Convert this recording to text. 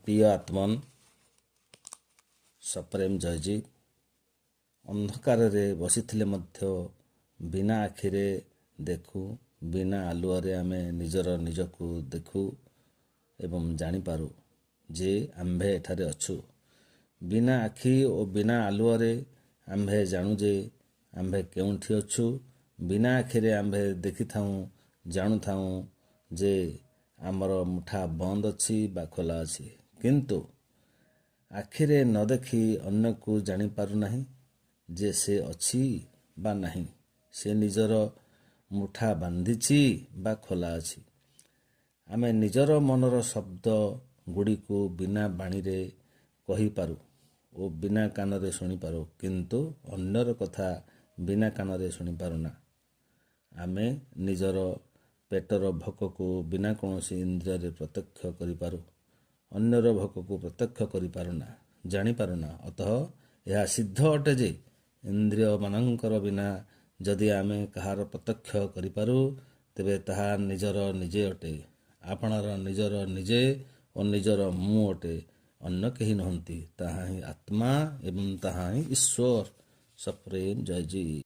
ପ୍ରିୟ ଆତ୍ମନ ସପ୍ରେମ ଜୟଜୀ। ଅନ୍ଧକାରରେ ବସିଥିଲେ ମଧ୍ୟ ବିନା ଆଖିରେ ଦେଖୁ, ବିନା ଆଲୁଅରେ ଆମେ ନିଜକୁ ଦେଖୁ ଏବଂ ଜାଣିପାରୁ ଯେ ଆମ୍ଭେ ଏଠାରେ ଅଛୁ। ବିନା ଆଖି ଓ ବିନା ଆଲୁଅରେ ଆମ୍ଭେ ଜାଣୁ ଯେ ଆମ୍ଭେ କେଉଁଠି ଅଛୁ। ବିନା ଆଖିରେ ଆମ୍ଭେ ଦେଖିଥାଉଁ, ଜାଣୁଥାଉଁ ଯେ ଆମର ମୁଠା ବନ୍ଦ ଅଛି ବା ଖୋଲା ଅଛି। କିନ୍ତୁ ଆଖିରେ ନ ଦେଖି ଅନ୍ୟକୁ ଜାଣିପାରୁନାହିଁ ଯେ ସେ ଅଛି ବା ନାହିଁ, ସେ ନିଜର ମୁଠା ବାନ୍ଧିଛି ବା ଖୋଲା ଅଛି। ଆମେ ନିଜର ମନର ଶବ୍ଦ ଗୁଡ଼ିକୁ ବିନା ବାଣୀରେ କହିପାରୁ ଓ ବିନା କାନରେ ଶୁଣିପାରୁ, କିନ୍ତୁ ଅନ୍ୟର କଥା ବିନା କାନରେ ଶୁଣିପାରୁନା। ଆମେ ନିଜର ପେଟର ଭୋକକୁ ବିନା କୌଣସି ଇନ୍ଦ୍ରିୟରେ ପ୍ରତ୍ୟକ୍ଷ କରିପାରୁ, ଅନ୍ୟର ଭୋକକୁ ପ୍ରତ୍ୟକ୍ଷ କରିପାରୁନା, ଜାଣିପାରୁନା। ଅତଃ ଏହା ସିଦ୍ଧ ଅଟେ ଯେ ଇନ୍ଦ୍ରିୟମାନଙ୍କର ବିନା ଯଦି ଆମେ କାହାର ପ୍ରତ୍ୟକ୍ଷ କରିପାରୁ, ତେବେ ତାହା ନିଜର ନିଜେ ଅଟେ। ଆପଣାର ନିଜର ନିଜେ ଓ ନିଜର ମୁଁ ଅଟେ, ଅନ୍ୟ କେହି ନୁହନ୍ତି। ତାହା ହିଁ ଆତ୍ମା ଏବଂ ତାହା ହିଁ ଈଶ୍ୱର। ସପ୍ରେମ ଜୟଜୀ।